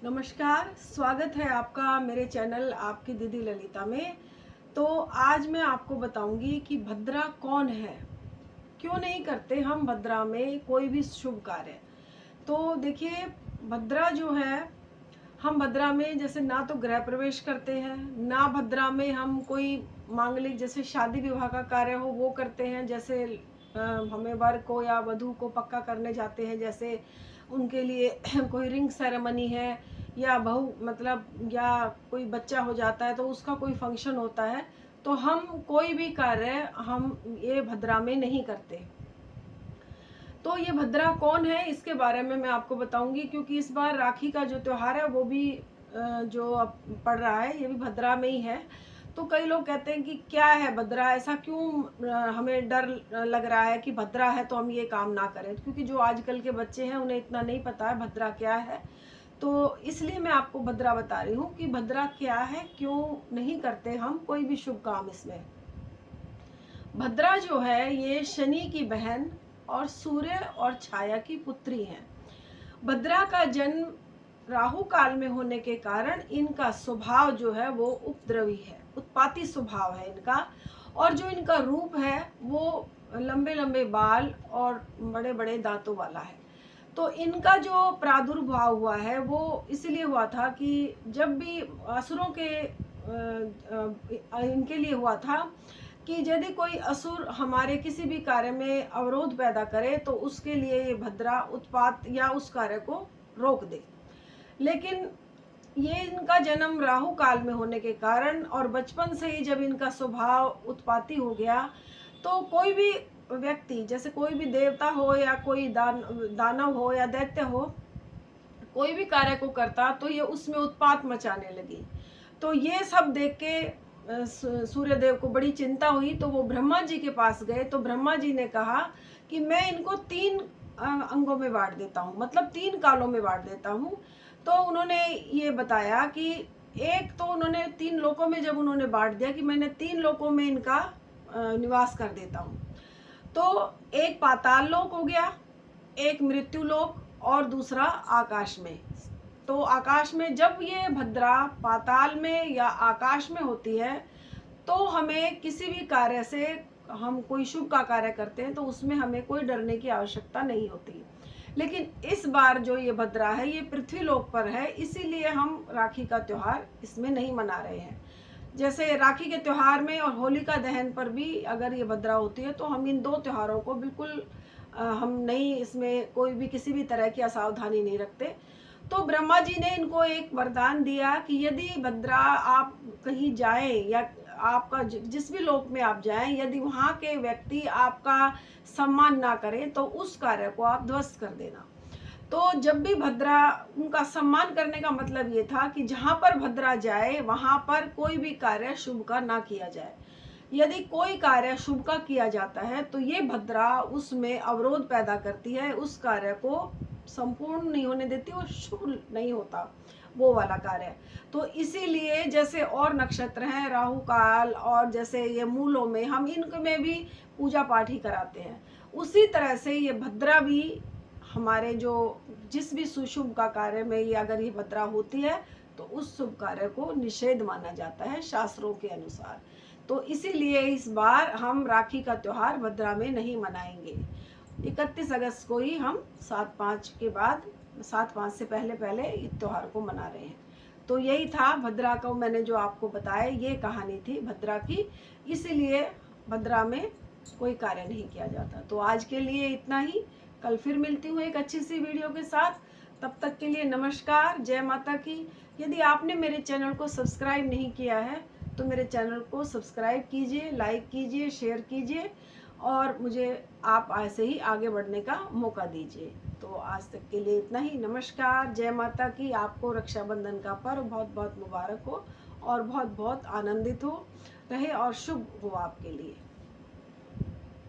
नमस्कार, स्वागत है आपका मेरे चैनल आपकी दीदी ललिता में। तो आज मैं आपको बताऊंगी कि भद्रा कौन है, क्यों नहीं करते हम भद्रा में कोई भी शुभ कार्य। तो देखिए, भद्रा जो है, हम भद्रा में जैसे ना तो गृह प्रवेश करते हैं, ना भद्रा में हम कोई मांगलिक जैसे शादी विवाह का कार्य हो वो करते हैं। जैसे हमें वर को या वधू को पक्का करने जाते हैं, जैसे उनके लिए कोई रिंग सेरेमनी है, या बहू मतलब या कोई बच्चा हो जाता है तो उसका कोई फंक्शन होता है, तो हम कोई भी कार्य हम ये भद्रा में नहीं करते। तो ये भद्रा कौन है इसके बारे में मैं आपको बताऊंगी, क्योंकि इस बार राखी का जो त्योहार है वो भी जो अब पड़ रहा है ये भी भद्रा में ही है। तो कई लोग कहते हैं कि क्या है भद्रा, ऐसा क्यों हमें डर लग रहा है कि भद्रा है तो हम ये काम ना करें, क्योंकि जो आजकल के बच्चे हैं उन्हें इतना नहीं पता है भद्रा क्या है। तो इसलिए मैं आपको भद्रा बता रही हूँ कि भद्रा क्या है, क्यों नहीं करते हम कोई भी शुभ काम इसमें। भद्रा जो है ये शनि की बहन और सूर्य और छाया की पुत्री है। भद्रा का जन्म राहु काल में होने के कारण इनका स्वभाव जो है वो उपद्रवी है, उत्पाती स्वभाव है इनका। और जो इनका रूप है वो लंबे लंबे बाल और बड़े बड़े दांतों वाला है। तो इनका जो प्रादुर्भाव हुआ है वो इसलिए हुआ था कि जब भी असुरों के इनके लिए हुआ था कि यदि कोई असुर हमारे किसी भी कार्य में अवरोध पैदा करे तो उसके लिए ये भद्रा उत्पात या उस कार्य को रोक दे। लेकिन ये इनका जन्म राहु काल में होने के कारण और बचपन से ही जब इनका स्वभाव उत्पाती हो गया, तो कोई भी व्यक्ति जैसे कोई भी देवता हो या कोई दानव हो या दैत्य हो, कोई भी कार्य को करता तो ये उसमें उत्पात मचाने लगी। तो ये सब देख के सूर्यदेव को बड़ी चिंता हुई, तो वो ब्रह्मा जी के पास गए। तो ब्रह्मा जी ने कहा कि मैं इनको 3 अंगों में बांट देता हूँ, मतलब 3 कालों में बांट देता हूँ। तो उन्होंने ये बताया कि एक तो उन्होंने 3 लोकों में जब उन्होंने बांट दिया कि मैंने 3 लोकों में इनका निवास कर देता हूँ। तो एक पाताल लोक हो गया, एक मृत्यु लोक और दूसरा आकाश में। तो आकाश में जब ये भद्रा पाताल में या आकाश में होती है तो हमें किसी भी कार्य से, हम कोई शुभ का कार्य करते हैं तो उसमें हमें कोई डरने की आवश्यकता नहीं होती। लेकिन इस बार जो ये भद्रा है ये पृथ्वी लोक पर है, इसीलिए हम राखी का त्योहार इसमें नहीं मना रहे हैं। जैसे राखी के त्योहार में और होलिका दहन पर भी अगर ये भद्रा होती है तो हम इन 2 त्योहारों को बिल्कुल हम नहीं, इसमें कोई भी किसी भी तरह की असावधानी नहीं रखते। तो ब्रह्मा जी ने इनको एक वरदान दिया कि यदि भद्रा आप कहीं जाएं या आपका जिस भी लोक में आप जाएं, यदि वहाँ के व्यक्ति आपका सम्मान ना करें तो उस कार्य को आप ध्वस्त कर देना। तो जब भी भद्रा, उनका सम्मान करने का मतलब ये था कि जहाँ पर भद्रा जाए वहाँ पर कोई भी कार्य शुभ का ना किया जाए। यदि कोई कार्य शुभ का किया जाता है तो ये भद्रा उसमें अवरोध पैदा करती है, उस कार्य को संपूर्ण नहीं होने देती, वो शुभ नहीं होता वो वाला कार्य। तो इसीलिए जैसे और नक्षत्र हैं राहु काल और जैसे ये मूलों में हम इनमें भी पूजा पाठ ही कराते हैं, उसी तरह से ये भद्रा भी हमारे जो जिस भी सुशुभ का कार्य में ये अगर ये भद्रा होती है तो उस शुभ कार्य को निषेध माना जाता है शास्त्रों के अनुसार। तो इसीलिए इस बार हम राखी का त्योहार भद्रा में नहीं मनाएंगे। 31 अगस्त को ही हम 7/5 के बाद, 7/5 से पहले पहले इस त्योहार को मना रहे हैं। तो यही था भद्रा को मैंने जो आपको बताया, ये कहानी थी भद्रा की। इसीलिए भद्रा में कोई कार्य नहीं किया जाता। तो आज के लिए इतना ही, कल फिर मिलती हूँ एक अच्छी सी वीडियो के साथ। तब तक के लिए नमस्कार, जय माता की। यदि आपने मेरे चैनल को सब्सक्राइब नहीं किया है तो मेरे चैनल को सब्सक्राइब कीजिए, लाइक कीजिए, शेयर कीजिए और मुझे आप ऐसे ही आगे बढ़ने का मौका दीजिए। तो आज तक के लिए इतना ही, नमस्कार, जय माता की। आपको रक्षाबंधन का पर्व बहुत बहुत मुबारक हो और बहुत बहुत आनंदित हो रहे और शुभ हो आपके लिए।